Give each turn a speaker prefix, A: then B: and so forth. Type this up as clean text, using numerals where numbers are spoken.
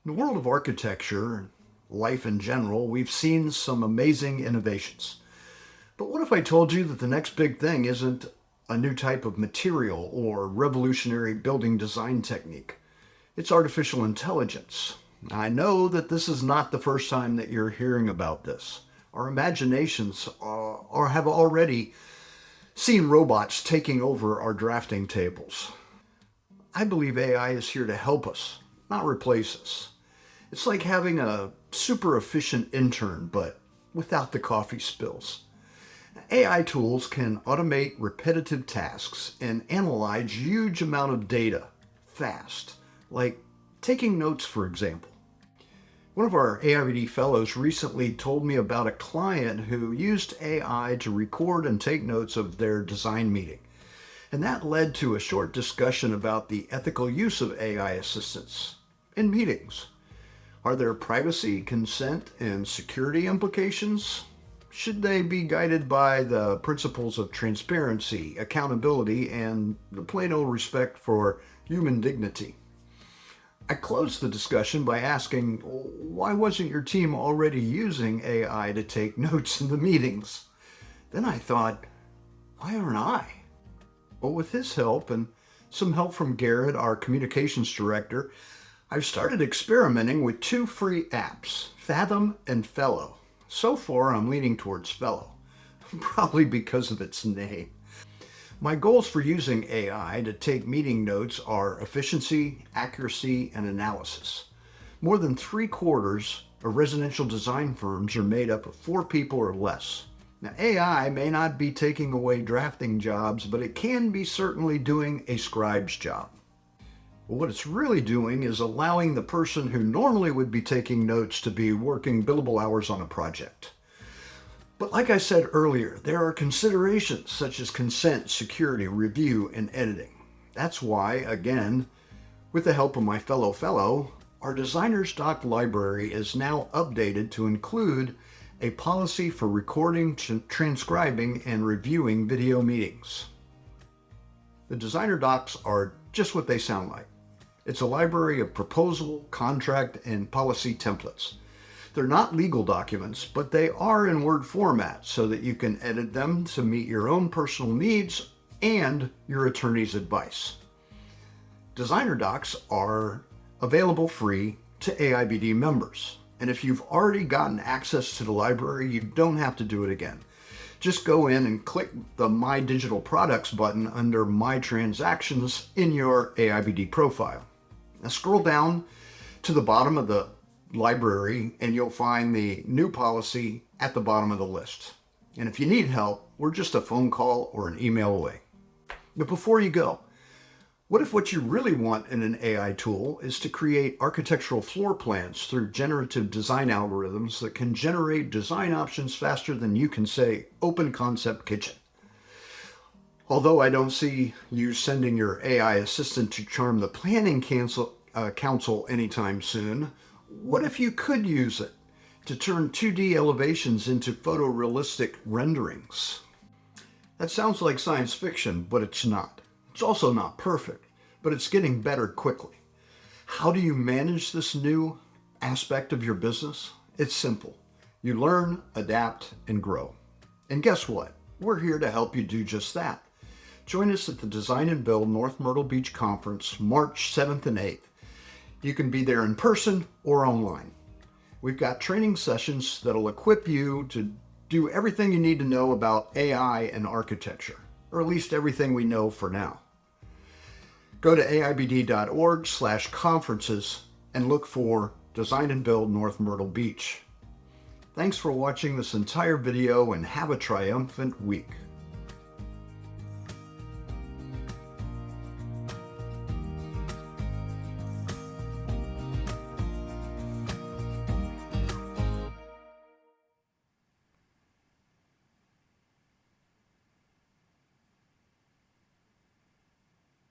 A: In the world of architecture and life in general, we've seen some amazing innovations. But what if I told you that the next big thing isn't a new type of material or revolutionary building design technique? It's artificial intelligence. I know that this is not the first time that you're hearing about this. Our imaginations have already seen robots taking over our drafting tables. I believe AI is here to help us, not replace us. It's like having a super efficient intern, but without the coffee spills. AI tools can automate repetitive tasks and analyze huge amount of data fast, like taking notes, for example. One of our AIBD fellows recently told me about a client who used AI to record and take notes of their design meeting. And that led to a short discussion about the ethical use of AI assistants in meetings. Are there privacy, consent, and security implications? Should they be guided by the principles of transparency, accountability, and the plain old respect for human dignity? I closed the discussion by asking, why wasn't your team already using AI to take notes in the meetings? Then I thought, why aren't I? Well, with his help and some help from Garrett, our communications director, I've started experimenting with two free apps, Fathom and Fellow. So far, I'm leaning towards Fellow, probably because of its name. My goals for using AI to take meeting notes are efficiency, accuracy, and analysis. More than 3/4 of residential design firms are made up of 4 people or less. Now, AI may not be taking away drafting jobs, but it can be certainly doing a scribe's job. Well, what it's really doing is allowing the person who normally would be taking notes to be working billable hours on a project. But like I said earlier, there are considerations such as consent, security, review, and editing. That's why, again, with the help of my fellow, our Designer's Doc library is now updated to include a policy for recording, transcribing, and reviewing video meetings. The Designer Docs are just what they sound like. It's a library of proposal, contract, and policy templates. They're not legal documents, but they are in Word format so that you can edit them to meet your own personal needs and your attorney's advice. Designer Docs are available free to AIBD members. And if you've already gotten access to the library, you don't have to do it again. Just go in and click the My Digital Products button under My Transactions in your AIBD profile. Now scroll down to the bottom of the library and you'll find the new policy at the bottom of the list. And if you need help, we're just a phone call or an email away. But before you go, what if what you really want in an AI tool is to create architectural floor plans through generative design algorithms that can generate design options faster than you can say, open concept kitchen? Although I don't see you sending your AI assistant to charm the planning council anytime soon, what if you could use it to turn 2D elevations into photorealistic renderings? That sounds like science fiction, but it's not. It's also not perfect, but it's getting better quickly. How do you manage this new aspect of your business? It's simple. You learn, adapt, and grow. And guess what? We're here to help you do just that. Join us at the Design and Build North Myrtle Beach Conference, March 7th and 8th. You can be there in person or online. We've got training sessions that'll equip you to do everything you need to know about AI and architecture, or at least everything we know for now. Go to aibd.org/conferences and look for Design and Build North Myrtle Beach. Thanks for watching this entire video and have a triumphant week.